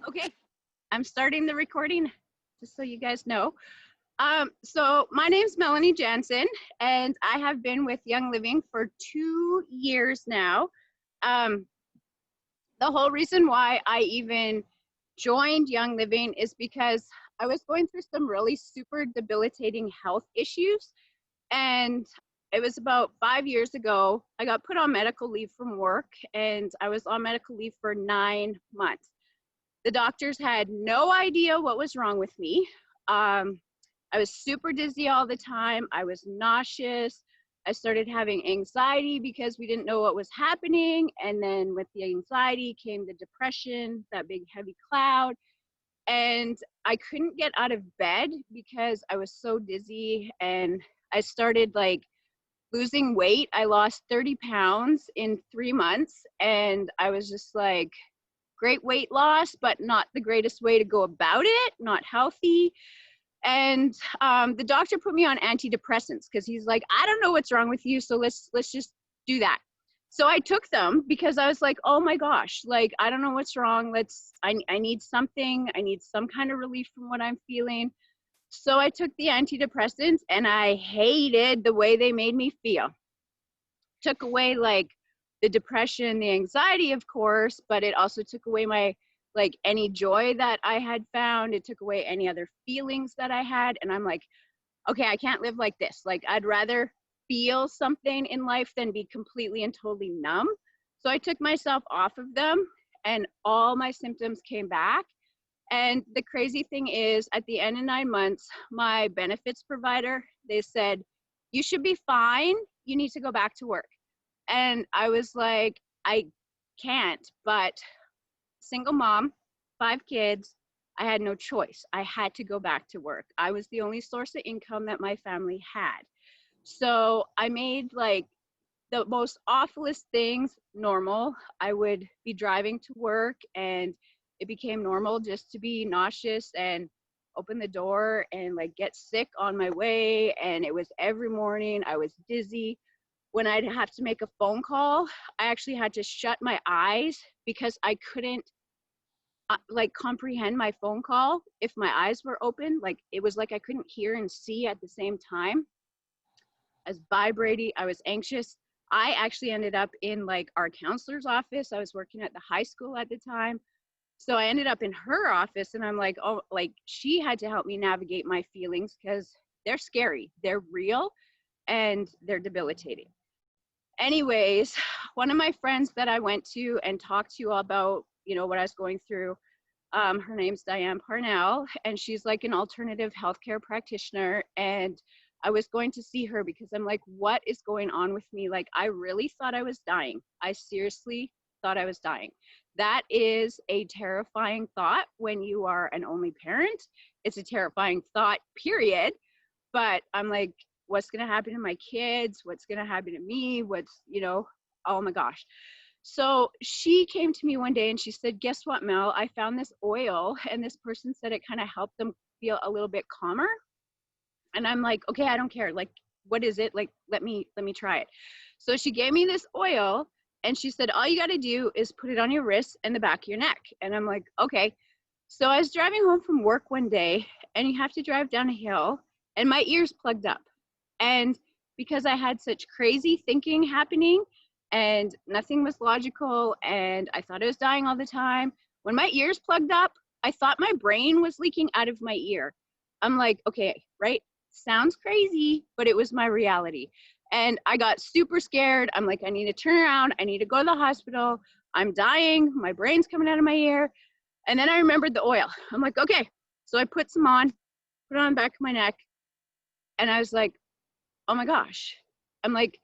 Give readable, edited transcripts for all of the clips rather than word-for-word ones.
Okay, I'm starting the recording just so you guys know. So my name's Melanie Jansen, and I have been with Young Living for 2 years now. Um, the whole reason why I even joined Young Living is because I was going through some really super debilitating health issues. And it was about 5 years ago. I got put on medical leave from work, and I was on medical leave for 9 months. The doctors had no idea what was wrong with me. I was super dizzy all the time. I was nauseous. I started having anxiety because we didn't know what was happening. And then with the anxiety came the depression, that big heavy cloud. And I couldn't get out of bed because I was so dizzy. And I started like losing weight. I lost 30 pounds in 3 months. And I was just like, great weight loss, but not the greatest way to go about it, not healthy. And the doctor put me on antidepressants because he's like, I don't know what's wrong with you, so let's just do that. So I took them because I was like, oh my gosh, like I don't know what's wrong. I need something. I need some kind of relief from what I'm feeling. So I took the antidepressants and I hated the way they made me feel. Took away like the depression, the anxiety, of course, but it also took away my like any joy that I had found. It took away any other feelings that I had. And I'm like, okay, I can't live like this. Like I'd rather feel something in life than be completely and totally numb. So I took myself off of them and all my symptoms came back. And the crazy thing is at the end of 9 months, my benefits provider, they said, you should be fine. You need to go back to work. And I was like, I can't, but single mom, 5 kids, I had no choice. I had to go back to work. I was the only source of income that my family had. So I made like the most awfulest things normal. I would be driving to work and it became normal just to be nauseous and open the door and like get sick on my way. And it was every morning. I was dizzy. When I'd have to make a phone call, I actually had to shut my eyes because I couldn't like comprehend my phone call if my eyes were open. Like it was like I couldn't hear and see at the same time. I was vibrating. I was anxious. I actually ended up in like our counselor's office. I was working at the high school at the time. So I ended up in her office and I'm like, oh, like she had to help me navigate my feelings because they're scary. They're real and they're debilitating. Anyways, one of my friends that I went to and talked to about, what I was going through, her name's Diane Parnell, and she's like an alternative healthcare practitioner. And I was going to see her because I'm like, what is going on with me? Like, I really thought I was dying. I seriously thought I was dying. That is a terrifying thought when you are an only parent. It's a terrifying thought, period. But I'm like, what's going to happen to my kids? What's going to happen to me? Oh my gosh. So she came to me one day and she said, guess what, Mel? I found this oil and this person said it kind of helped them feel a little bit calmer. And I'm like, okay, I don't care. Like, what is it? Like, let me try it. So she gave me this oil and she said, all you got to do is put it on your wrist and the back of your neck. And I'm like, okay. So I was driving home from work one day and you have to drive down a hill and my ears plugged up. And because I had such crazy thinking happening and nothing was logical and I thought I was dying all the time, when my ears plugged up, I thought my brain was leaking out of my ear. I'm like, okay, right? Sounds crazy, but it was my reality. And I got super scared. I'm like, I need to turn around. I need to go to the hospital. I'm dying. My brain's coming out of my ear. And then I remembered the oil. I'm like, okay. So I put some on, put it on the back of my neck. And I was like, oh my gosh. I'm like,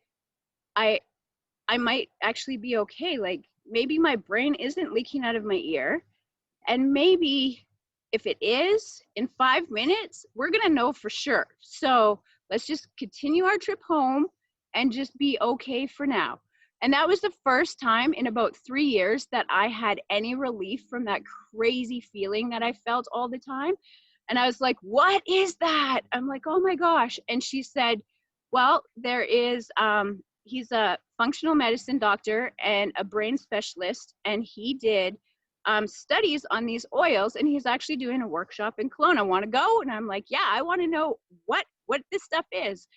I might actually be okay. Like maybe my brain isn't leaking out of my ear. And maybe if it is, in 5 minutes, we're gonna know for sure. So let's just continue our trip home and just be okay for now. And that was the first time in about 3 years that I had any relief from that crazy feeling that I felt all the time. And I was like, what is that? I'm like, oh my gosh. And she said, well, there is, he's a functional medicine doctor and a brain specialist, and he did studies on these oils, and he's actually doing a workshop in Kelowna. Want to go? And I'm like, yeah, I want to know what this stuff is.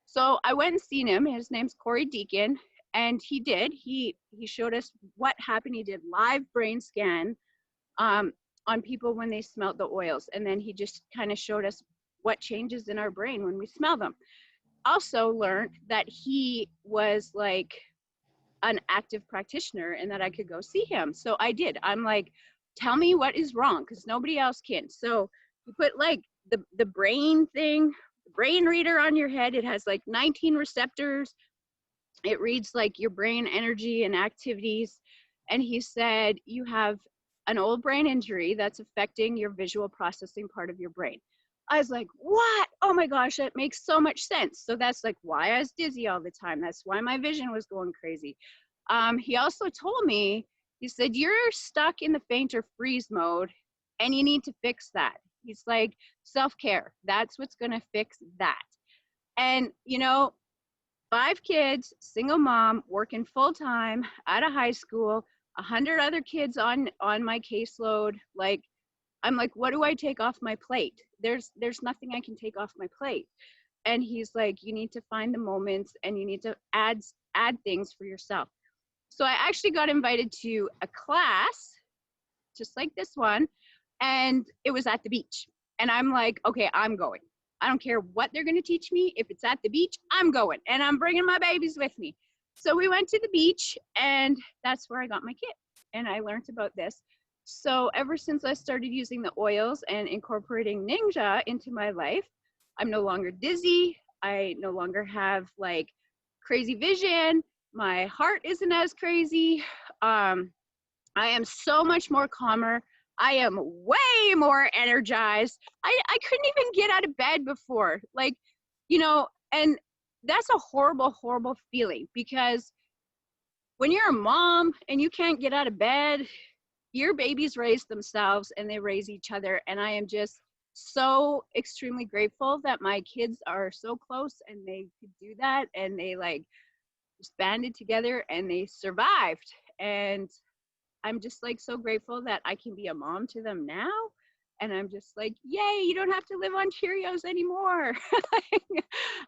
So I went and seen him. His name's Corey Deacon, and he showed us what happened. He did live brain scan on people when they smelled the oils, and then he just kind of showed us what changes in our brain when we smell them. Also learned that he was like an active practitioner and that I could go see him. So I did. I'm like, tell me what is wrong, because nobody else can. So you put like the brain thing, the brain reader on your head. It has like 19 receptors. It reads like your brain energy and activities. And he said, you have an old brain injury that's affecting your visual processing part of your brain. I was like, what? Oh my gosh, that makes so much sense. So that's like why I was dizzy all the time. That's why my vision was going crazy. He also told me, he said, you're stuck in the faint or freeze mode and you need to fix that. He's like, self-care, that's what's gonna fix that. And you know, 5 kids, single mom, working full time out of high school, 100 other kids on my caseload. Like, I'm like, what do I take off my plate? There's nothing I can take off my plate. And he's like, you need to find the moments and you need to add things for yourself. So I actually got invited to a class just like this one, and it was at the beach. And I'm like, okay, I'm going. I don't care what they're going to teach me. If it's at the beach, I'm going, and I'm bringing my babies with me. So we went to the beach, and that's where I got my kit, and I learned about this. So ever since I started using the oils and incorporating Ninja into my life, I'm no longer dizzy. I no longer have like crazy vision. My heart isn't as crazy. I am so much more calmer. I am way more energized. I couldn't even get out of bed before. Like, you know, and that's a horrible, horrible feeling, because when you're a mom and you can't get out of bed, your babies raise themselves and they raise each other. And I am just so extremely grateful that my kids are so close and they could do that. And they like just banded together and they survived. And I'm just like so grateful that I can be a mom to them now. And I'm just like, yay, you don't have to live on Cheerios anymore.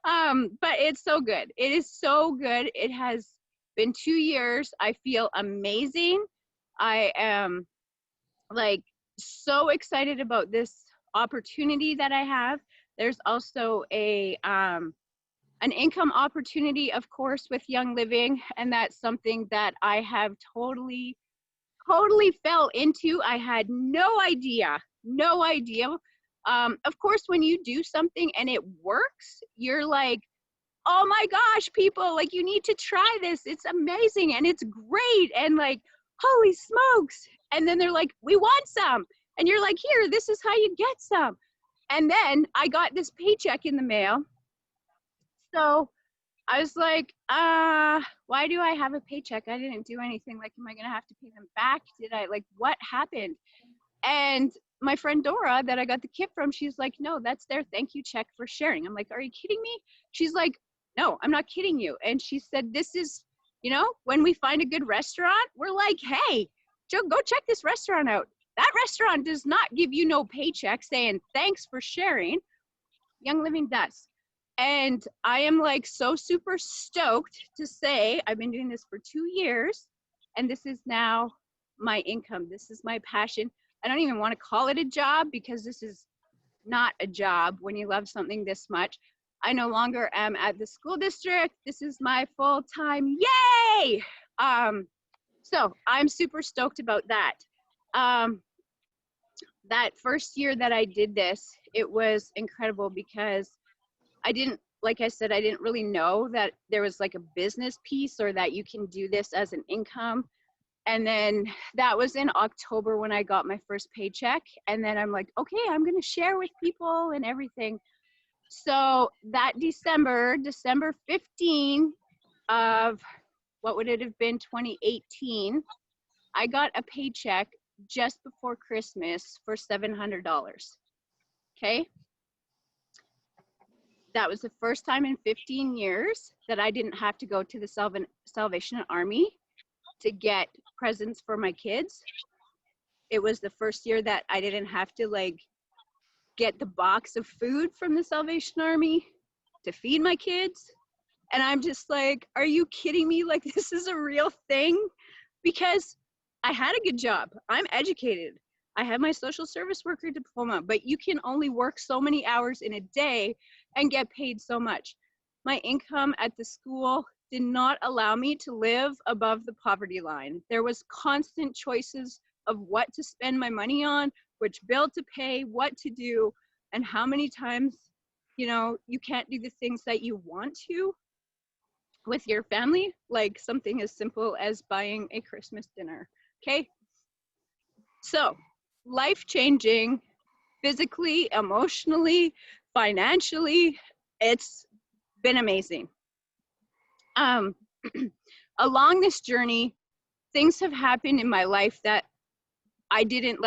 But it's so good. It is so good. It has been 2 years. I feel amazing. I am like so excited about this opportunity that I have. There's also an income opportunity, of course, with Young Living. And that's something that I have totally fell into. I had no idea. Of course, when you do something and it works, you're like, oh my gosh, people, like, you need to try this. It's amazing and it's great. And like, holy smokes. And then they're like, we want some. And you're like, here, this is how you get some. And then I got this paycheck in the mail. So I was like, why do I have a paycheck? I didn't do anything. Like, am I going to have to pay them back? Did I, like, what happened? And my friend Dora that I got the kit from, she's like, no, that's their thank you check for sharing. I'm like, are you kidding me? She's like, no, I'm not kidding you. And she said, this is, you know, when we find a good restaurant, we're like, hey, Joe, go check this restaurant out. That restaurant does not give you no paycheck saying thanks for sharing. Young Living does. And I am like so super stoked to say I've been doing this for 2 years, and this is now my income. This is my passion. I don't even want to call it a job, because this is not a job when you love something this much. I no longer am at the school district. This is my full time. Yay! So I'm super stoked about that. That first year that I did this, it was incredible, because I didn't, like I said, I didn't really know that there was like a business piece, or that you can do this as an income. And then that was in October when I got my first paycheck. And then I'm like, okay, I'm going to share with people and everything. So that December 15 of, what would it have been, 2018, I got a paycheck just before Christmas for $700. Okay. That was the first time in 15 years that I didn't have to go to the Salvation Army to get presents for my kids. It was the first year that I didn't have to like get the box of food from the Salvation Army to feed my kids. And I'm just like, are you kidding me? Like, this is a real thing? Because I had a good job. I'm educated. I have my social service worker diploma, but you can only work so many hours in a day and get paid so much. My income at the school did not allow me to live above the poverty line. There was constant choices of what to spend my money on, which bill to pay, what to do, and how many times, you know, you can't do the things that you want to with your family, like something as simple as buying a Christmas dinner. Okay. So, life changing, physically, emotionally, financially. It's been amazing. Along this journey, things have happened in my life that I didn't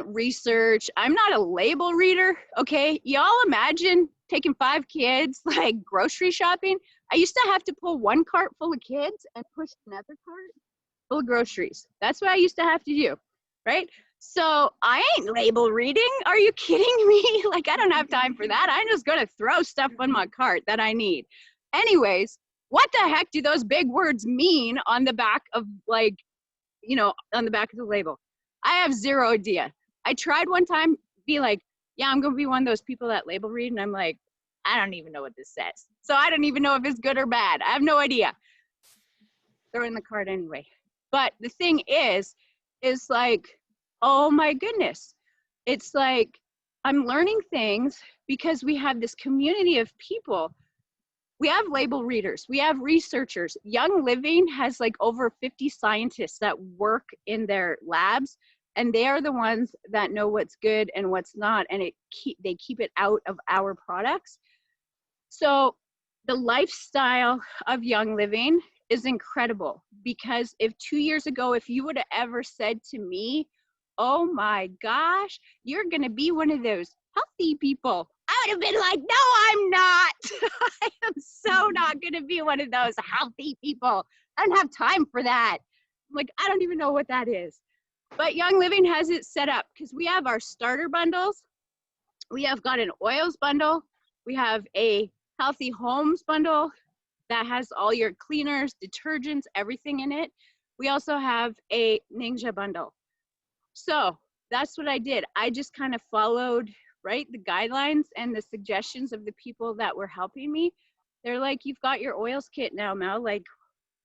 research. I'm not a label reader, okay? Y'all imagine taking 5 kids, like grocery shopping. I used to have to pull one cart full of kids and push another cart full of groceries. That's what I used to have to do, right? So I ain't label reading. Are you kidding me? Like, I don't have time for that. I'm just gonna throw stuff on my cart that I need. Anyways, what the heck do those big words mean on the back of, like, you know, on the back of the label? I have zero idea. I tried one time be like, yeah, I'm gonna be one of those people that label read, and I'm like, I don't even know what this says. So I don't even know if it's good or bad. I have no idea. Throw in the cart anyway. But the thing is like, oh my goodness. It's like I'm learning things because we have this community of people. We have label readers, we have researchers. Young Living has like over 50 scientists that work in their labs, and they are the ones that know what's good and what's not, and they keep it out of our products. So the lifestyle of Young Living is incredible, because if 2 years ago, if you would have ever said to me, oh my gosh, you're gonna be one of those healthy people, I would have been like, no, I'm not. I am so not gonna be one of those healthy people. I don't have time for that. I'm like, I don't even know what that is. But Young Living has it set up because we have our starter bundles. We have got an oils bundle. We have a healthy homes bundle that has all your cleaners, detergents, everything in it. We also have a Ninja bundle. So that's what I did. I just kind of followed, right, the guidelines and the suggestions of the people that were helping me. They're like, you've got your oils kit now, Mel. Like,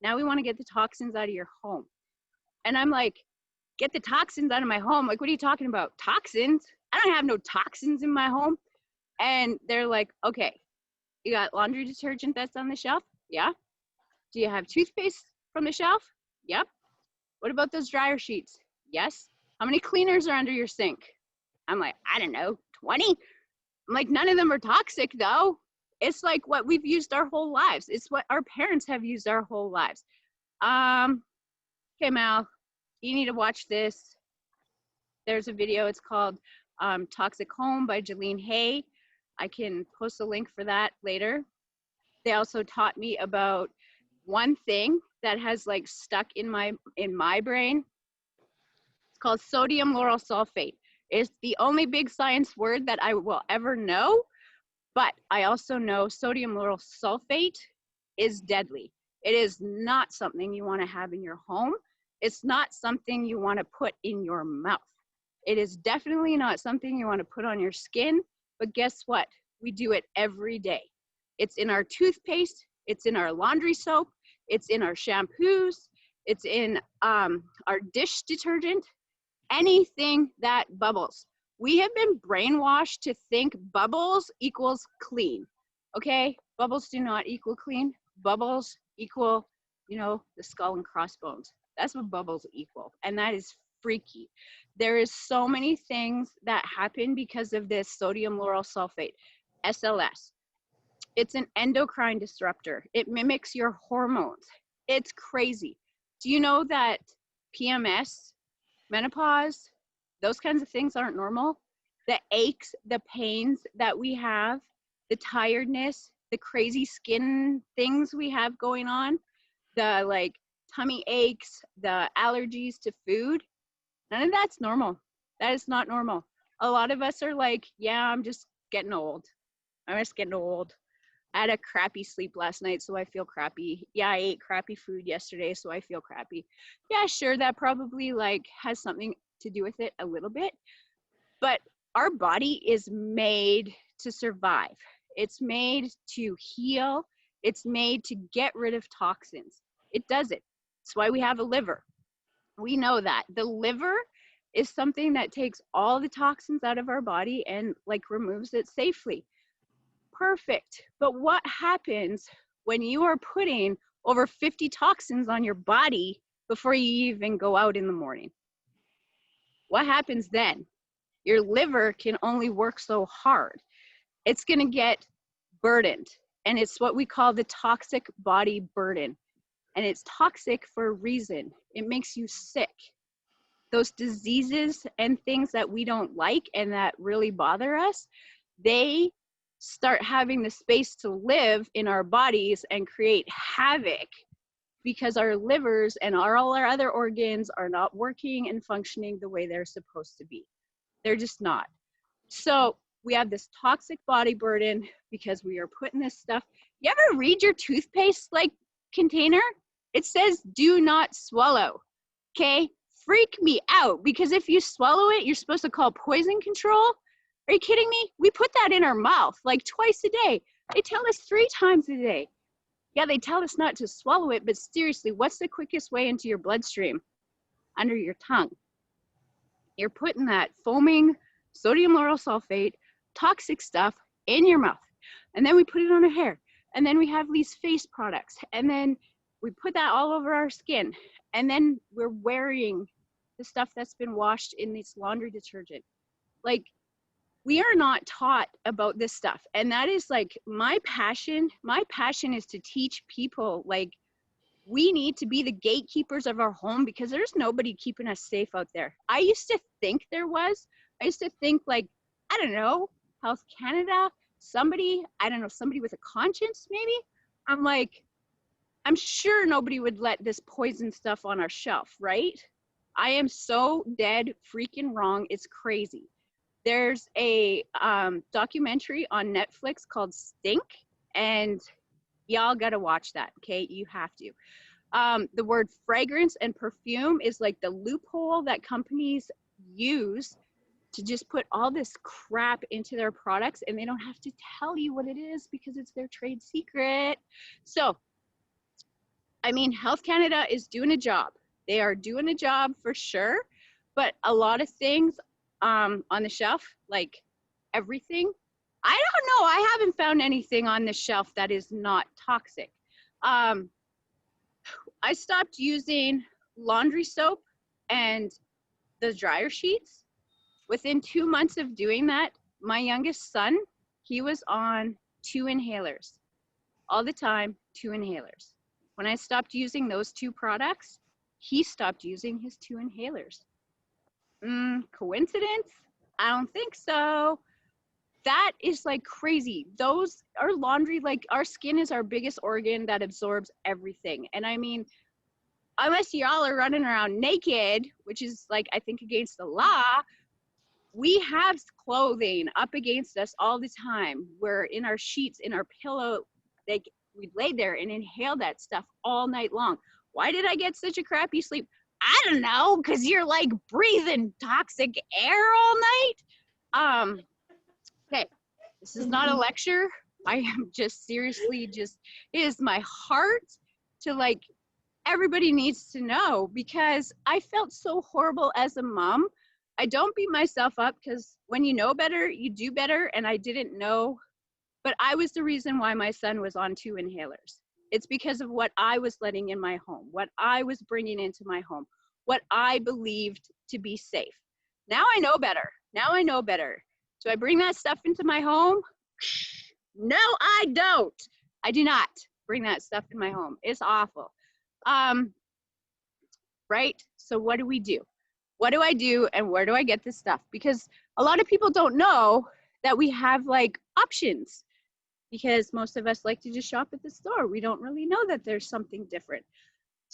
now we want to get the toxins out of your home. And I'm like, get the toxins out of my home? Like, what are you talking about? Toxins? I don't have no toxins in my home. And they're like, okay, you got laundry detergent that's on the shelf? Yeah. Do you have toothpaste from the shelf? Yep. What about those dryer sheets? Yes. How many cleaners are under your sink? I'm like, I don't know, 20? I'm like, none of them are toxic though. It's like what we've used our whole lives. It's what our parents have used our whole lives. Okay, Mal, you need to watch this. There's a video, it's called Toxic Home by Jeline Hay. I can post a link for that later. They also taught me about one thing that has like stuck in my brain. It's called sodium lauryl sulfate. It's the only big science word that I will ever know, but I also know sodium lauryl sulfate is deadly. It is not something you want to have in your home. It's not something you want to put in your mouth. It is definitely not something you want to put on your skin, but guess what? We do it every day. It's in our toothpaste, it's in our laundry soap, it's in our shampoos, it's in our dish detergent, anything that bubbles. We have been brainwashed to think bubbles equals clean, okay? Bubbles do not equal clean. Bubbles equal, you know, the skull and crossbones. That's what bubbles equal, and that is freaky. There is so many things that happen because of this sodium lauryl sulfate, SLS. It's an endocrine disruptor. It mimics your hormones. It's crazy. Do you know that PMS, menopause, those kinds of things aren't normal? The aches, the pains that we have, the tiredness, the crazy skin things we have going on, the like tummy aches, the allergies to food, None of that's normal. That is not normal. A lot of us are like, yeah, I'm just getting old. I'm just getting old. I had a crappy sleep last night, so I feel crappy. Yeah, I ate crappy food yesterday, so I feel crappy. Yeah, sure, that probably like has something to do with it a little bit, but our body is made to survive. It's made to heal. It's made to get rid of toxins. It does it. That's why we have a liver. We know that the liver is something that takes all the toxins out of our body and like removes it safely. Perfect. But what happens when you are putting over 50 toxins on your body before you even go out in the morning? What happens then? Your liver can only work so hard. It's going to get burdened. And it's what we call the toxic body burden. And it's toxic for a reason. It makes you sick. Those diseases and things that we don't like and that really bother us, they start having the space to live in our bodies and create havoc because our livers and all our other organs are not working and functioning the way they're supposed to be. They're just not. So we have this toxic body burden because we are putting this stuff. You ever read your toothpaste like container? It says do not swallow. Okay, freak me out, because if you swallow it, you're supposed to call poison control. Are you kidding me? We put that in our mouth like twice a day. They tell us 3 times a day. Yeah, they tell us not to swallow it, but seriously, what's the quickest way into your bloodstream? Under your tongue. You're putting that foaming sodium lauryl sulfate, toxic stuff in your mouth. And then we put it on our hair. And then we have these face products. And then we put that all over our skin. And then we're wearing the stuff that's been washed in this laundry detergent. Like, we are not taught about this stuff. And that is like my passion. My passion is to teach people, like, we need to be the gatekeepers of our home because there's nobody keeping us safe out there. I used to think there was. I used to think, like, I don't know, Health Canada, somebody, I don't know, somebody with a conscience maybe. I'm like, I'm sure nobody would let this poison stuff on our shelf, right? I am so dead freaking wrong. It's crazy. There's a documentary on Netflix called Stink, and y'all gotta watch that, okay? You have to. The word fragrance and perfume is like the loophole that companies use to just put all this crap into their products, and they don't have to tell you what it is because it's their trade secret. So, I mean, Health Canada is doing a job. They are doing a job for sure, but a lot of things on the shelf, like everything, I don't know. I haven't found anything on the shelf that is not toxic. I stopped using laundry soap and the dryer sheets. Within 2 months of doing that, my youngest son, he was on 2 inhalers. All the time, 2 inhalers. When I stopped using those 2 products, he stopped using his 2 inhalers. Coincidence? I don't think so. That is like crazy. Those, our laundry, like our skin is our biggest organ that absorbs everything. And I mean, unless y'all are running around naked, which is like, I think against the law, we have clothing up against us all the time. We're in our sheets, in our pillow, like we lay there and inhale that stuff all night long. Why did I get such a crappy sleep? I don't know, because you're like breathing toxic air all night. Okay, this is not a lecture. I am just seriously just, it is my heart to like, everybody needs to know, because I felt so horrible as a mom. I don't beat myself up, because when you know better, you do better. And I didn't know, but I was the reason why my son was on 2 inhalers. It's because of what I was letting in my home, what I was bringing into my home, what I believed to be safe. Now I know better. Now I know better. Do I bring that stuff into my home? No, I don't. I do not bring that stuff in my home. It's awful. Right? So what do we do? What do I do and where do I get this stuff? Because a lot of people don't know that we have like options, because most of us like to just shop at the store. We don't really know that there's something different.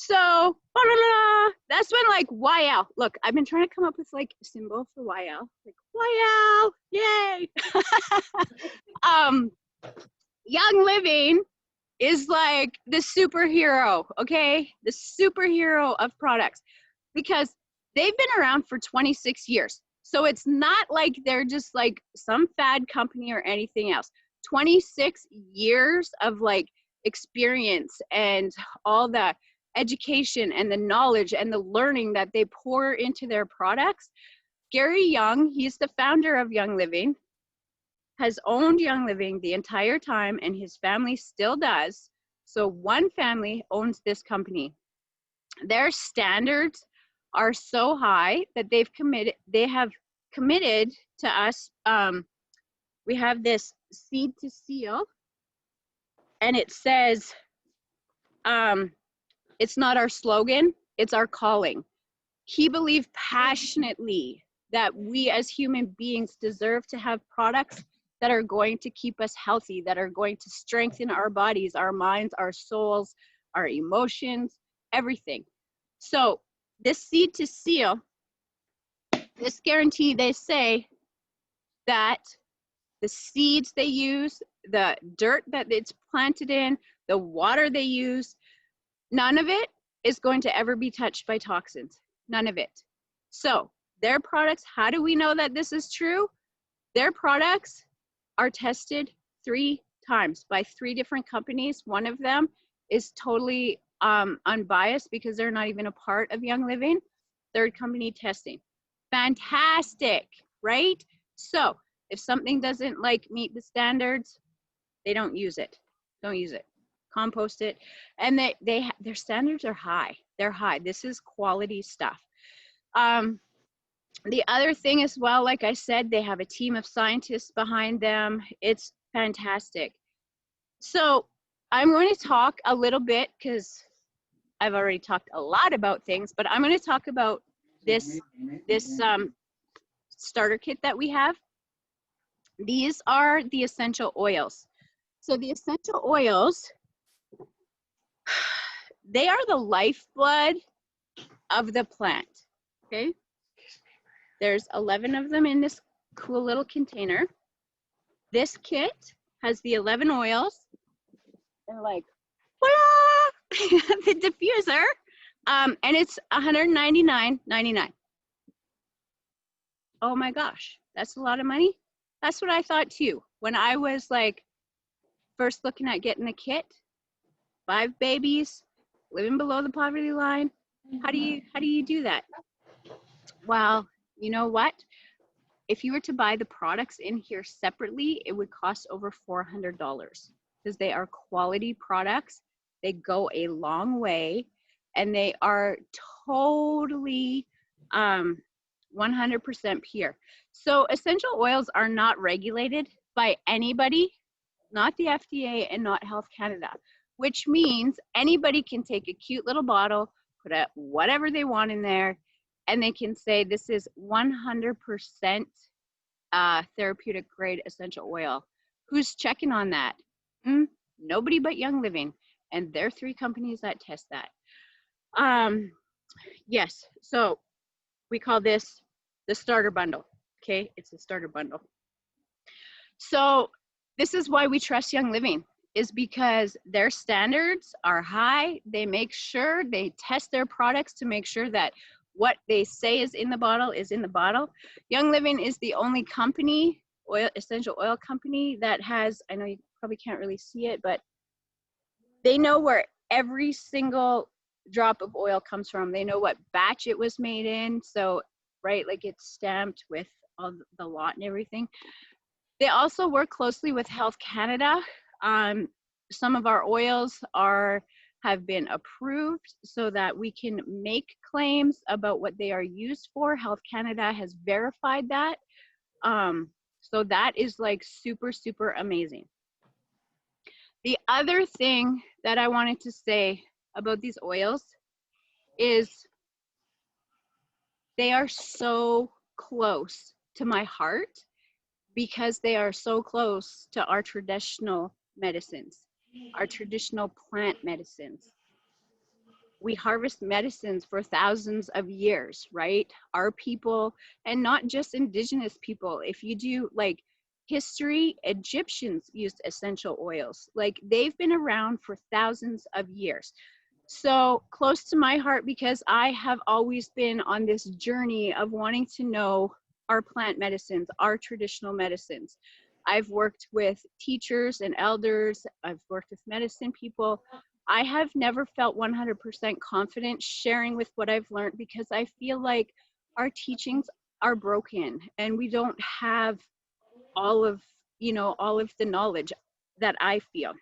So, blah, blah, blah. That's when like YL. Look, I've been trying to come up with like a symbol for YL. Like YL, yay. Young Living is like the superhero, okay? The superhero of products because they've been around for 26 years. So it's not like they're just like some fad company or anything else. 26 years of like experience and all the education and the knowledge and the learning that they pour into their products. Gary Young, he's the founder of Young Living, has owned Young Living the entire time, and his family still does. So one family owns this company. Their standards are so high that they have committed to us. We have this seed to seal, and it says, it's not our slogan, it's our calling. He believed passionately that we as human beings deserve to have products that are going to keep us healthy, that are going to strengthen our bodies, our minds, our souls, our emotions, everything. So this seed to seal, this guarantee, they say that the seeds they use, the dirt that it's planted in, the water they use, none of it is going to ever be touched by toxins. None of it. So their products, how do we know that this is true? Their products are tested 3 times by 3 different companies. One of them is totally unbiased because they're not even a part of Young Living. Third company testing. Fantastic, right? So if something doesn't like meet the standards, they don't use it. Don't use it. Compost it. And their standards are high. They're high. This is quality stuff. The other thing as well, like I said, they have a team of scientists behind them. It's fantastic. So I'm going to talk a little bit because I've already talked a lot about things, but I'm going to talk about this starter kit that we have. These are the essential oils. So the essential oils, they are the lifeblood of the plant, okay? There's 11 of them in this cool little container. This kit has the 11 oils and like, voila, the diffuser, and it's $199.99. Oh my gosh, that's a lot of money. That's what I thought too. When I was like first looking at getting the kit, 5 babies, living below the poverty line. How do you do that? Well, you know what? If you were to buy the products in here separately, it would cost over $400 because they are quality products. They go a long way and they are totally 100% pure. So essential oils are not regulated by anybody, not the FDA and not Health Canada, which means anybody can take a cute little bottle, put whatever they want in there, and they can say this is 100% therapeutic grade essential oil. Who's checking on that? Nobody but Young Living, and there are 3 companies that test that. Yes, so we call this the starter bundle. Okay, it's a starter bundle. So this is why we trust Young Living, is because their standards are high. They make sure they test their products to make sure that what they say is in the bottle is in the bottle. Young Living is the only company, essential oil company, that has, I know you probably can't really see it, but they know where every single drop of oil comes from. They know what batch it was made in. So, right, like it's stamped with all the lot and everything. They also work closely with Health Canada. Some of our oils have been approved so that we can make claims about what they are used for. Health Canada has verified that. So that is like super, super amazing. The other thing that I wanted to say about these oils is they are so close to my heart because they are so close to our traditional medicines, our traditional plant medicines. we harvest medicines for thousands of years, right? Our people, and not just indigenous people. If you do like history, Egyptians used essential oils. Like they've been around for thousands of years. So close to my heart because I have always been on this journey of wanting to know our plant medicines, our traditional medicines. I've worked with teachers and elders, I've worked with medicine people. I have never felt 100% confident sharing with what I've learned because I feel like our teachings are broken and we don't have all of, all of the knowledge that I feel.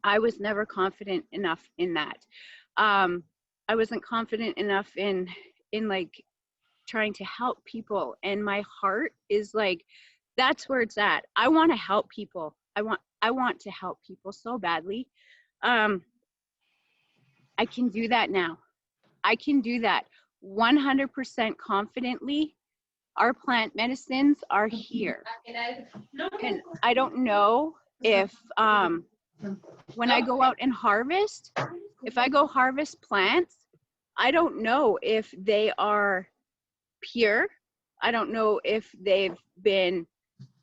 I was never confident enough in that. I wasn't confident enough in like trying to help people, and my heart is like, that's where it's at. I want to help people. I want to help people so badly. Um, I can do that now. I can do that 100% confidently. Our plant medicines are here, and I don't know if when I go out and harvest, if I go harvest plants, I don't know if they are pure. I don't know if they've been,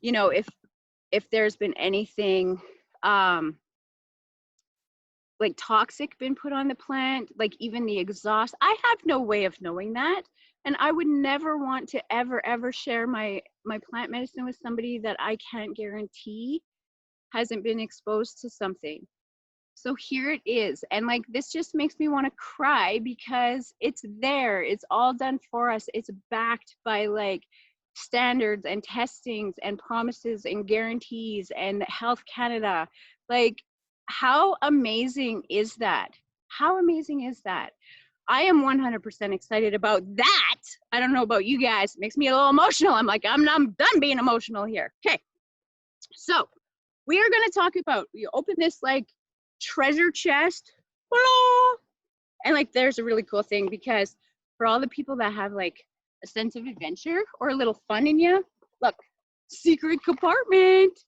if there's been anything like toxic been put on the plant, like even the exhaust. I have no way of knowing that. And I would never want to ever share my plant medicine with somebody that I can't guarantee hasn't been exposed to something. So here it is. And like, this just makes me want to cry because it's there. It's all done for us. It's backed by like standards and testings and promises and guarantees and Health Canada. Like, how amazing is that? How amazing is that? I am 100% excited about that. I don't know about you guys. It makes me a little emotional. I'm like, I'm done being emotional here. Okay. So we are going to talk about, you open this like treasure chest, and like there's a really cool thing because for all the people that have like a sense of adventure or a little fun in you, look, secret compartment.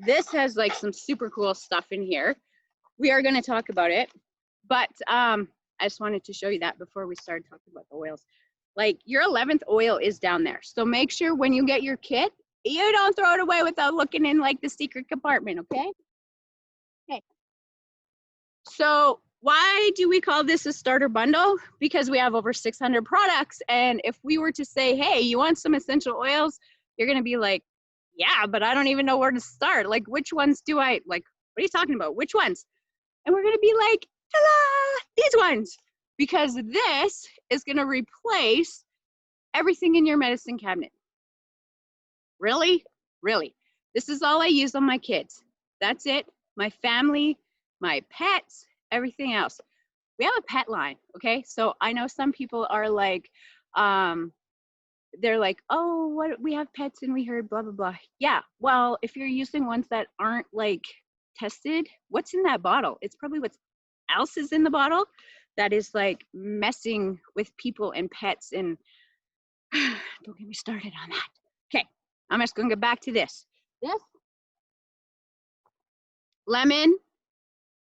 This has like some super cool stuff in here. We are going to talk about it, but I just wanted to show you that before we started talking about the oils. Like your 11th oil is down there, so make sure when you get your kit, you don't throw it away without looking in like the secret compartment, okay? Okay. So why do we call this a starter bundle? Because we have over 600 products, and if we were to say, hey, you want some essential oils, you're going to be like, yeah, but I don't even know where to start. Like, which ones do I, like, what are you talking about? Which ones? And we're going to be like, ta-da, these ones, because this is going to replace everything in your medicine cabinet. Really? Really. This is all I use on my kids. That's it. My family, my pets, everything else. We have a pet line, okay? So I know some people are like, they're like, oh, what, we have pets and we heard blah, blah, blah. Yeah, well, if you're using ones that aren't like tested, what's in that bottle? It's probably what else is in the bottle that is like messing with people and pets, and don't get me started on that. Okay, I'm just gonna get back to this. This lemon,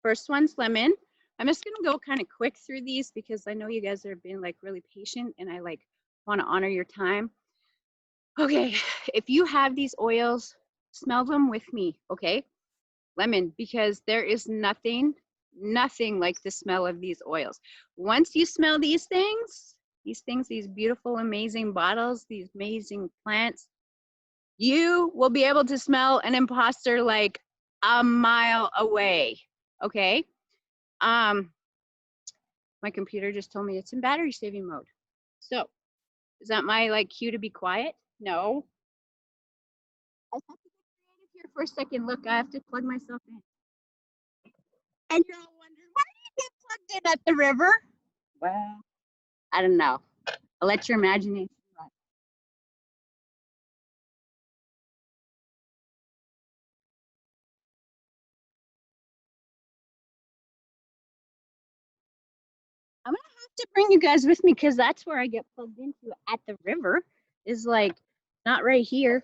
first one's lemon. I'm just gonna go kind of quick through these because I know you guys are being like really patient and I like want to honor your time. Okay, if you have these oils, smell them with me, okay? Lemon, because there is nothing like the smell of these oils. Once you smell these beautiful, amazing bottles, these amazing plants, you will be able to smell an imposter like a mile away, okay? My computer just told me it's in battery saving mode. So, is that my like cue to be quiet? No. I have to get creative here for a second. Look, I have to plug myself in. And you're all wondering, why do you get plugged in at the river? Well, I don't know. I'll let your imagination run. I'm gonna have to bring you guys with me because that's where I get plugged into at the river, is like not right here.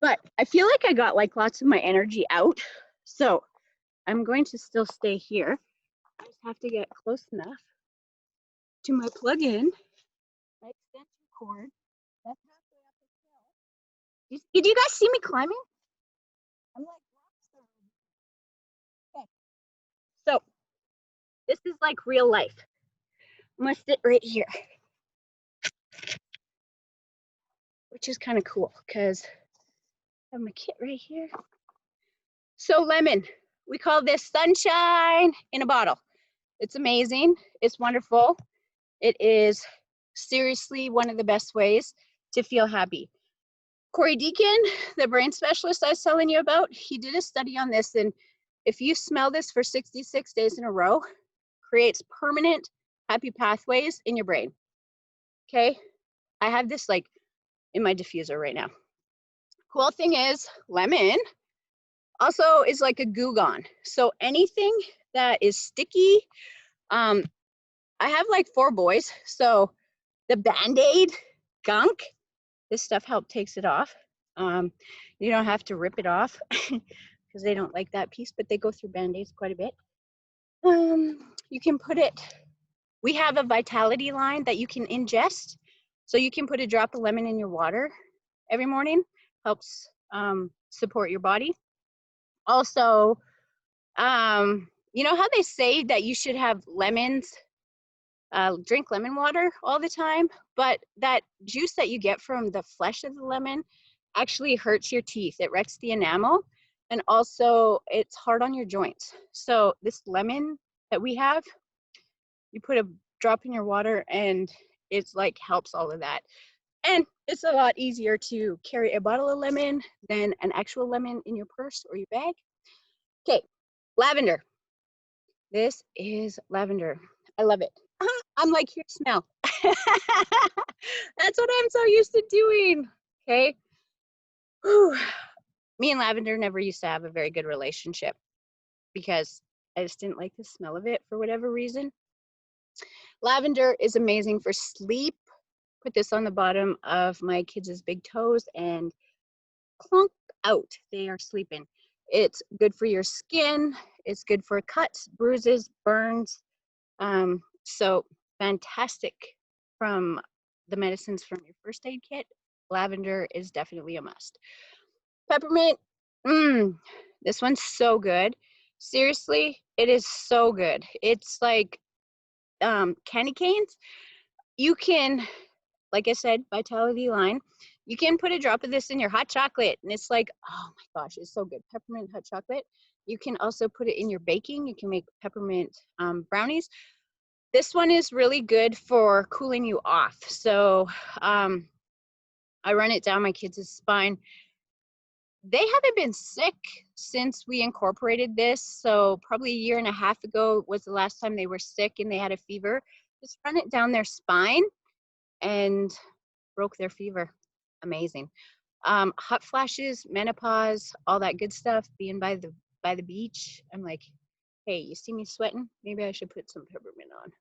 But I feel like I got like lots of my energy out. So I'm going to still stay here. I just have to get close enough to my plug-in, my extension cord. That's halfway up the hill. Did you guys see me climbing? I'm like rock star. Okay, so this is like real life. I'm gonna sit right here, which is kind of cool because I have my kit right here. So lemon, we call this sunshine in a bottle. It's amazing. It's wonderful. It is seriously one of the best ways to feel happy. Corey Deacon, the brain specialist I was telling you about, he did a study on this, and if you smell this for 66 days in a row, creates permanent happy pathways in your brain. Okay, I have this like in my diffuser right now. Cool thing is, lemon also is like a goo gone. So anything that is sticky, I have like 4 boys, so the Band-Aid gunk, this stuff takes it off. You don't have to rip it off because they don't like that piece, but they go through Band-Aids quite a bit. You can put it, we have a vitality line that you can ingest. So you can put a drop of lemon in your water every morning, helps support your body. Also, you know how they say that you should have lemons, drink lemon water all the time, but that juice that you get from the flesh of the lemon actually hurts your teeth. It wrecks the enamel, and also it's hard on your joints. So this lemon that we have, you put a drop in your water and it's like helps all of that. And it's a lot easier to carry a bottle of lemon than an actual lemon in your purse or your bag. Okay, lavender. This is lavender. I love it. I'm like, here, smell. That's what I'm so used to doing. Okay. Whew. Me and lavender never used to have a very good relationship because I just didn't like the smell of it for whatever reason. Lavender is amazing for sleep. Put this on the bottom of my kids' big toes and clunk out. They are sleeping. It's good for your skin. It's good for cuts, bruises, burns. So fantastic from the medicines from your first aid kit. Lavender is definitely a must. Peppermint, this one's so good. Seriously, it is so good. It's like candy canes. You can, like I said, Vitality line. You can put a drop of this in your hot chocolate, and it's like, oh my gosh, it's so good. Peppermint hot chocolate. You can also put it in your baking. You can make peppermint brownies. This one is really good for cooling you off. So I run it down my kids' spine. They haven't been sick since we incorporated this. So probably a year and a half ago was the last time they were sick and they had a fever. Just run it down their spine and broke their fever. Amazing. Hot flashes, menopause, all that good stuff, being by the beach. I'm like, hey, you see me sweating? Maybe I should put some peppermint on.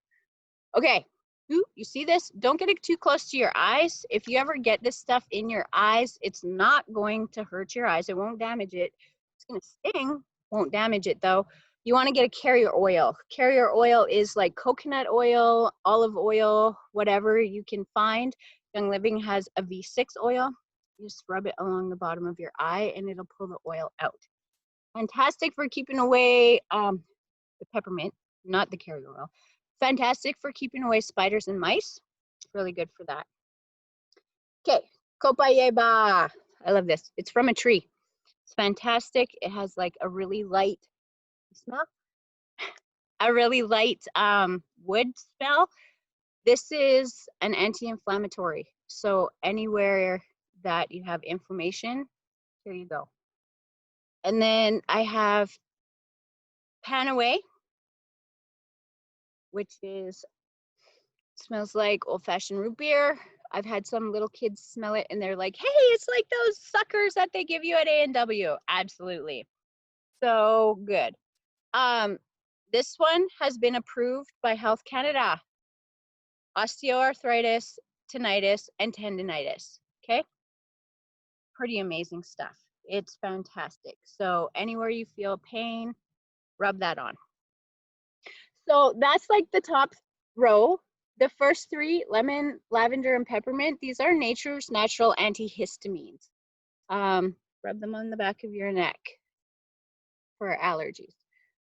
Okay, ooh, you see this? Don't get it too close to your eyes. If you ever get this stuff in your eyes, it's not going to hurt your eyes. It won't damage it. It's gonna sting, won't damage it though. You wanna get a carrier oil. Carrier oil is like coconut oil, olive oil, whatever you can find. Young Living has a V6 oil. You just rub it along the bottom of your eye and it'll pull the oil out. Fantastic for keeping away the peppermint, not the carrier oil. Fantastic for keeping away spiders and mice. It's really good for that. Okay, copaiba. I love this. It's from a tree. It's fantastic. It has like a really light smell, a really light wood smell. This is an anti-inflammatory. So anywhere that you have inflammation, here you go. And then I have Panaway, which is smells like old-fashioned root beer. I've had some little kids smell it and they're like, hey, it's like those suckers that they give you at A&W. Absolutely. So good. This one has been approved by Health Canada. Osteoarthritis, tinnitus, and tendinitis. Okay. Pretty amazing stuff. It's fantastic. So anywhere you feel pain, rub that on. So that's like the top row. The first three, lemon, lavender, and peppermint, these are nature's natural antihistamines. Rub them on the back of your neck for allergies.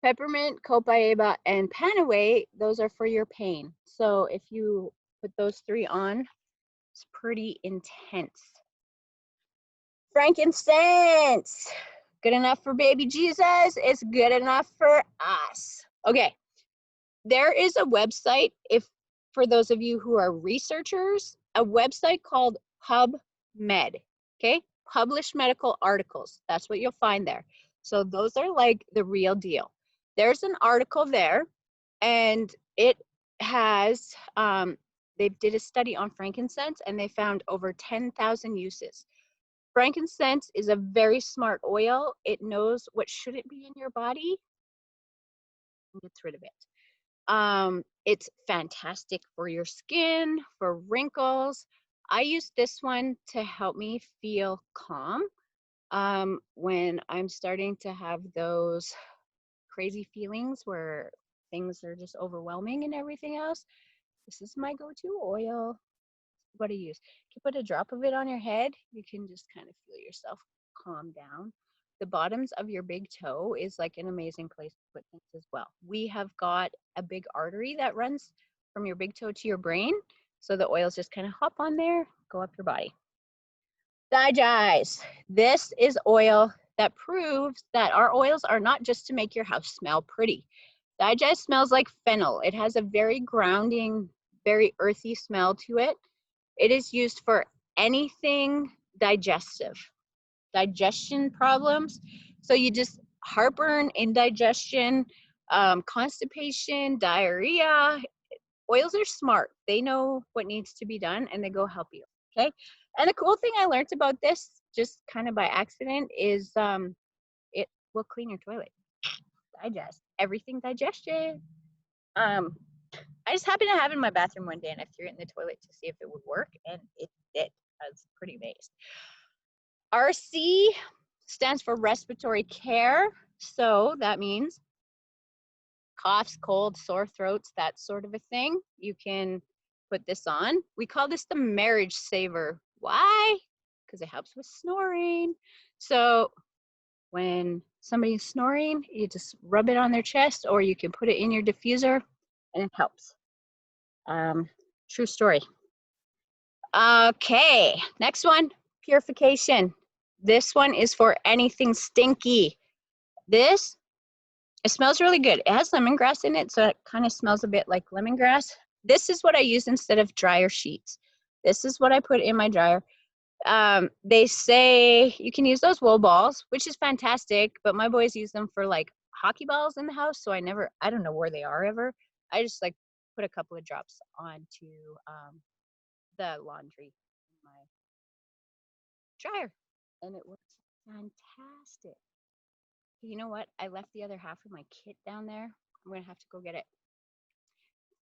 Peppermint, copaiba, and panaway, those are for your pain. So if you put those three on, it's pretty intense. Frankincense, good enough for baby Jesus. It's good enough for us. Okay, there is a website, if for those of you who are researchers, a website called PubMed, okay? Published medical articles, that's what you'll find there. So those are like the real deal. There's an article there, and it has, they did a study on frankincense, and they found over 10,000 uses. Frankincense is a very smart oil. It knows what shouldn't be in your body and gets rid of it. It's fantastic for your skin, for wrinkles. I use this one to help me feel calm when I'm starting to have those crazy feelings where things are just overwhelming and everything else. This is my go-to oil. What I use. You can put a drop of it on your head. You can just kind of feel yourself calm down. The bottoms of your big toe is like an amazing place to put things as well. We have got a big artery that runs from your big toe to your brain. So the oils just kind of hop on there, go up your body. Digest. This is oil that proves that our oils are not just to make your house smell pretty. Digest smells like fennel. It has a very grounding, very earthy smell to it. It is used for anything digestive, digestion problems. So you just heartburn, indigestion, constipation, diarrhea. Oils are smart. They know what needs to be done and they go help you. Okay. And the cool thing I learned about this, just kind of by accident, is it will clean your toilet. Digest everything, digestion. I just happened to have it in my bathroom one day and I threw it in the toilet to see if it would work, and it did. I was pretty amazed. RC stands for respiratory care. So that means coughs, colds, sore throats, that sort of a thing. You can put this on. We call this the marriage saver. Why? Because it helps with snoring. So when somebody's snoring, you just rub it on their chest, or you can put it in your diffuser and it helps. True story. Okay, next one, purification. This one is for anything stinky. This, it smells really good. It has lemongrass in it, so it kind of smells a bit like lemongrass. This is what I use instead of dryer sheets. This is what I put in my dryer. They say you can use those wool balls, which is fantastic, but my boys use them for like hockey balls in the house, so I don't know where they are ever. I just like put a couple of drops onto the laundry in my dryer, and it works fantastic. You know what? I left the other half of my kit down there. I'm gonna have to go get it.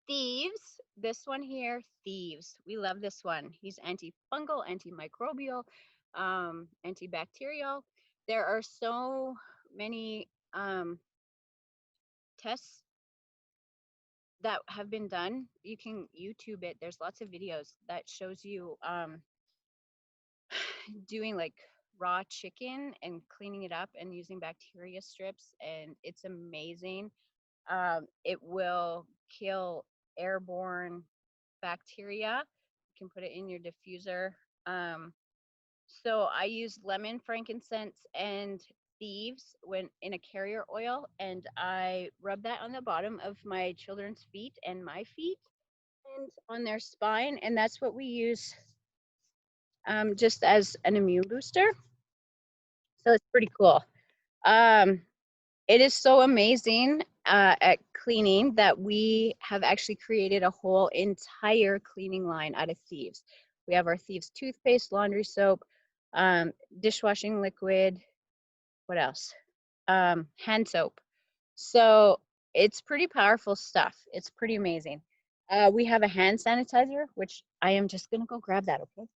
Thieves, this one here, Thieves. We love this one. He's antifungal, antimicrobial, antibacterial. There are so many tests that have been done. You can YouTube it. There's lots of videos that shows you doing like raw chicken and cleaning it up and using bacteria strips, and it's amazing. It will kill airborne bacteria. You can put it in your diffuser. So I use lemon, frankincense, and thieves when in a carrier oil, and I rub that on the bottom of my children's feet and my feet and on their spine, and that's what we use just as an immune booster. So it's pretty cool. It is so amazing at cleaning that we have actually created a whole entire cleaning line out of Thieves. We have our Thieves toothpaste, laundry soap, dishwashing liquid, what else? Hand soap. So it's pretty powerful stuff. It's pretty amazing. We have a hand sanitizer, which I am just gonna go grab that, okay?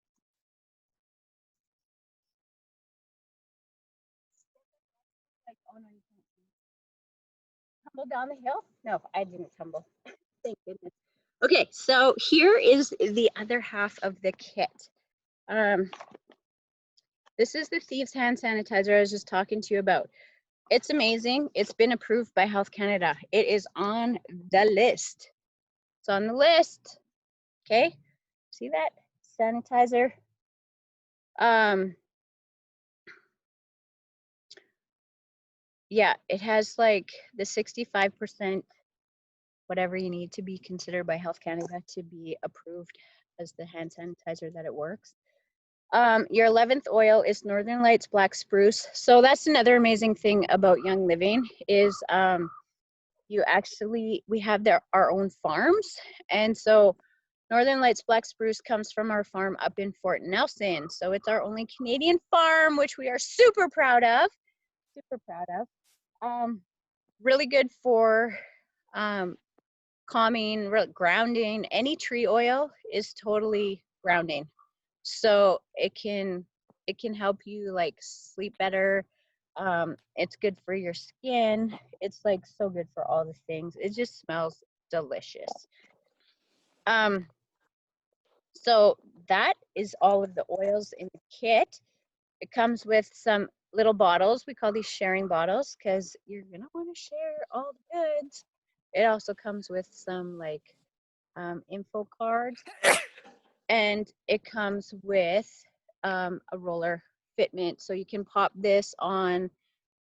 Like, oh no, you can't. tumble down the hill? No, I didn't tumble. Thank goodness. Okay, so here is the other half of the kit. This is the Thieves hand sanitizer I was just talking to you about. It's amazing. It's been approved by Health Canada. It is on the list. It's on the list. Okay, see that sanitizer? Yeah, it has like the 65% whatever you need to be considered by Health Canada to be approved as the hand sanitizer that it works. Your 11th oil is Northern Lights Black Spruce. So that's another amazing thing about Young Living is we have our own farms. And so Northern Lights Black Spruce comes from our farm up in Fort Nelson. So it's our only Canadian farm, which we are super proud of. Super proud of. Really good for calming, grounding. Any tree oil is totally grounding. So it can help you like sleep better. It's good for your skin. It's like so good for all the things. It just smells delicious. So that is all of the oils in the kit. It comes with some little bottles. We call these sharing bottles because you're gonna want to share all the goods. It also comes with some like info cards, and it comes with a roller fitment, so you can pop this on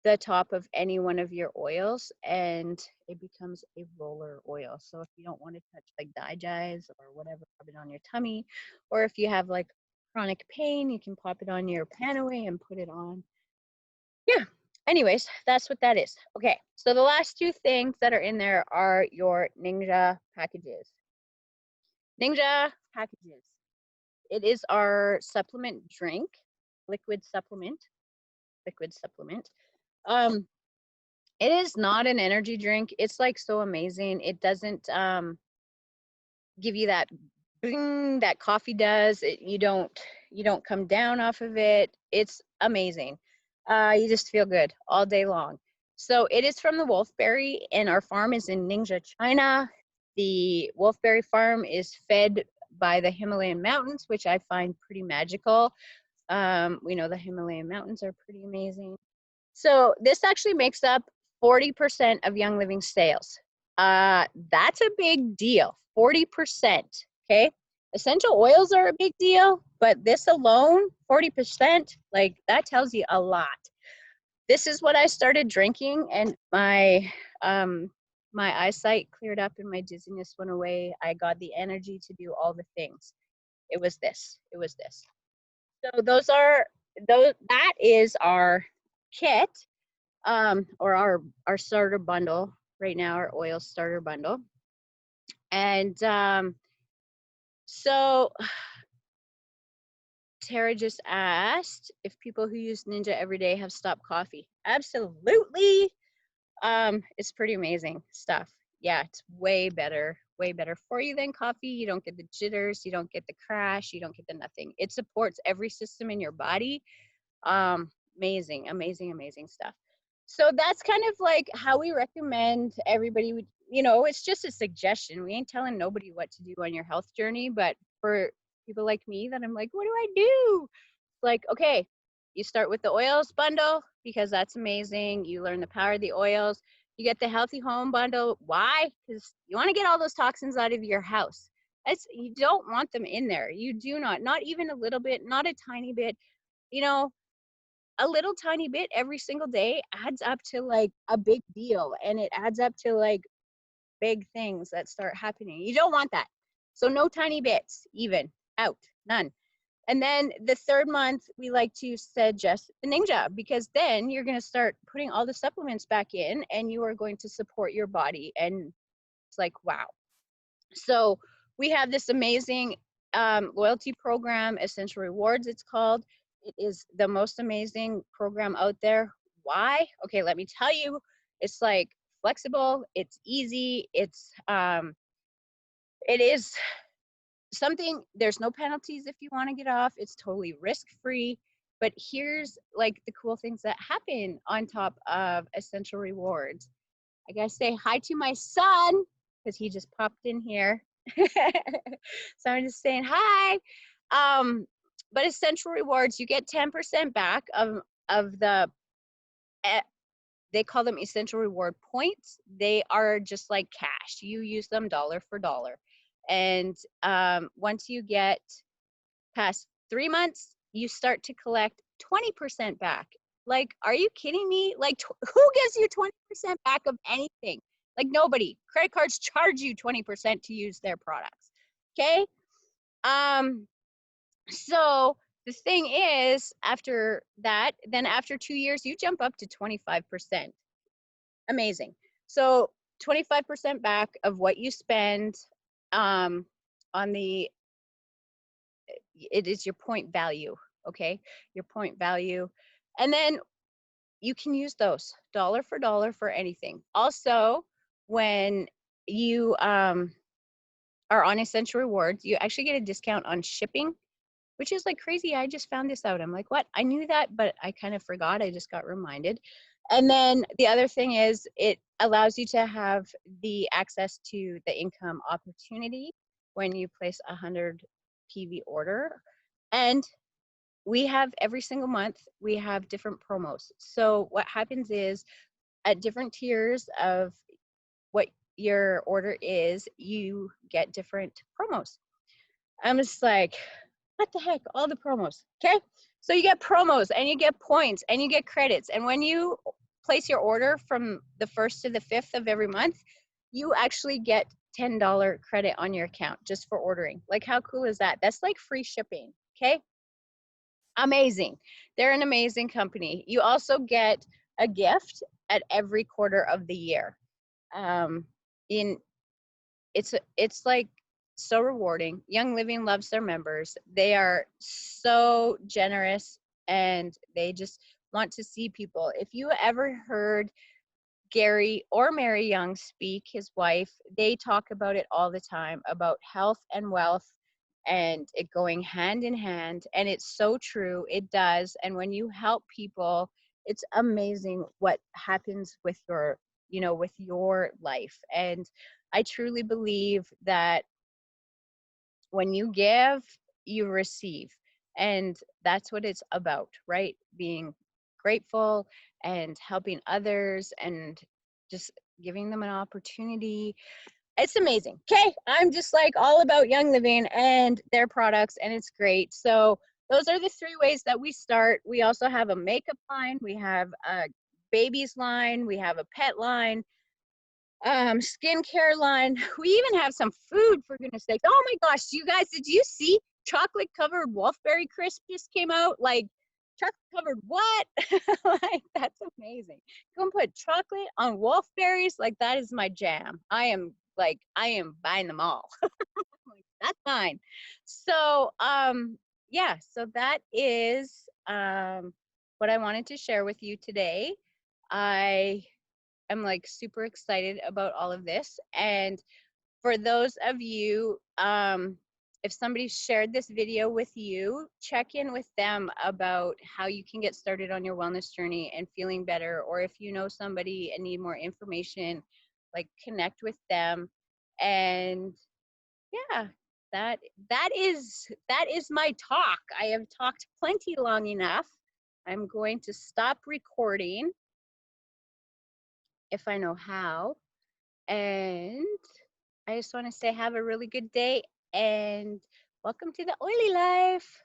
the top of any one of your oils and it becomes a roller oil. So if you don't want to touch like digize or whatever, pop it on your tummy, or if you have like chronic pain, you can pop it on your panaway and put it on. Yeah, anyways, that's what that is. Okay, so the last two things that are in there are your Ninja packages. Ninja packages. It is our supplement drink, liquid supplement. Liquid supplement. It is not an energy drink. It's like so amazing. It doesn't give you that bing that coffee does. You don't come down off of it. It's amazing. You just feel good all day long. So it is from the Wolfberry, and our farm is in Ningxia, China. The Wolfberry farm is fed by the Himalayan mountains, which I find pretty magical. We know the Himalayan mountains are pretty amazing. So this actually makes up 40% of Young Living sales. That's a big deal, 40%, okay? Essential oils are a big deal, but this alone, 40%, like that tells you a lot. This is what I started drinking, and my eyesight cleared up and my dizziness went away. I got the energy to do all the things. It was this. So that is our kit, or our starter bundle right now, our oil starter bundle. And so Tara just asked if people who use Ninja every day have stopped coffee. Absolutely. It's pretty amazing stuff. Yeah, it's way better for you than coffee. You don't get the jitters, you don't get the crash, you don't get the nothing. It supports every system in your body. Amazing stuff. So that's kind of like how we recommend everybody would, it's just a suggestion. We ain't telling nobody what to do on your health journey, but for people like me that I'm like, what do I do? It's like, okay, you start with the oils bundle because that's amazing. You learn the power of the oils. You get the healthy home bundle. Why? Because you want to get all those toxins out of your house. You don't want them in there. You do not even a little bit, not a tiny bit. A little tiny bit every single day adds up to like a big deal, and it adds up to like big things that start happening. You don't want that. So no tiny bits, even out, none. And then the third month, we like to suggest the Ninja, because then you're going to start putting all the supplements back in and you are going to support your body. And it's like, wow. So we have this amazing loyalty program, Essential Rewards, it's called. It is the most amazing program out there. Why? Okay, let me tell you. It's like flexible, it's easy, it is something, there's no penalties if you want to get off. It's totally risk-free. But here's like the cool things that happen on top of Essential Rewards. I gotta say hi to my son because he just popped in here. So I'm just saying hi. But essential rewards, you get 10% back of the they call them essential reward points. They are just like cash. You use them dollar for dollar. And once you get past 3 months, you start to collect 20% back. Like, are you kidding me? Like, who gives you 20% back of anything? Like, nobody. Credit cards charge you 20% to use their products. Okay. So the thing is, after that, then after 2 years, you jump up to 25%. Amazing. So 25% back of what you spend on the, it is your point value, okay? Your point value. And then you can use those dollar for anything. Also, when you are on Essential Rewards, you actually get a discount on shipping, which is like crazy. I just found this out. I'm like, what? I knew that, but I kind of forgot. I just got reminded. And then the other thing is it allows you to have the access to the income opportunity when you place a 100 PV order. And we have every single month, we have different promos. So what happens is at different tiers of what your order is, you get different promos. I'm just like, what the heck? All the promos. Okay. So you get promos and you get points and you get credits. And when you place your order from the 1st to the 5th of every month, you actually get $10 credit on your account just for ordering. Like, how cool is that? That's like free shipping. Okay. Amazing. They're an amazing company. You also get a gift at every quarter of the year. In it's like so rewarding. Young Living loves their members. They are so generous and they just want to see people. If you ever heard Gary or Mary Young speak, his wife, they talk about it all the time about health and wealth and it going hand in hand. And it's so true. It does. And when you help people, it's amazing what happens with your, with your life. And I truly believe that when you give, you receive. And that's what it's about, right? Being grateful and helping others and just giving them an opportunity. It's amazing. Okay. I'm just like all about Young Living and their products, and it's great. So those are the 3 ways that we start. We also have a makeup line, we have a babies line, we have a pet line, skincare line. We even have some food, for goodness sake. Oh my gosh, you guys, did you see chocolate covered Wolfberry crisp just came out? Like, chocolate covered what? Like, that's amazing. Go and put chocolate on Wolfberries. Like, that is my jam. I am buying them all. Like, that's fine. So yeah, so that is what I wanted to share with you today. I'm like super excited about all of this. And for those of you, if somebody shared this video with you, check in with them about how you can get started on your wellness journey and feeling better. Or if you know somebody and need more information, like connect with them. And yeah, that is my talk. I have talked plenty long enough. I'm going to stop recording if I know how. And I just want to say have a really good day and welcome to the oily life.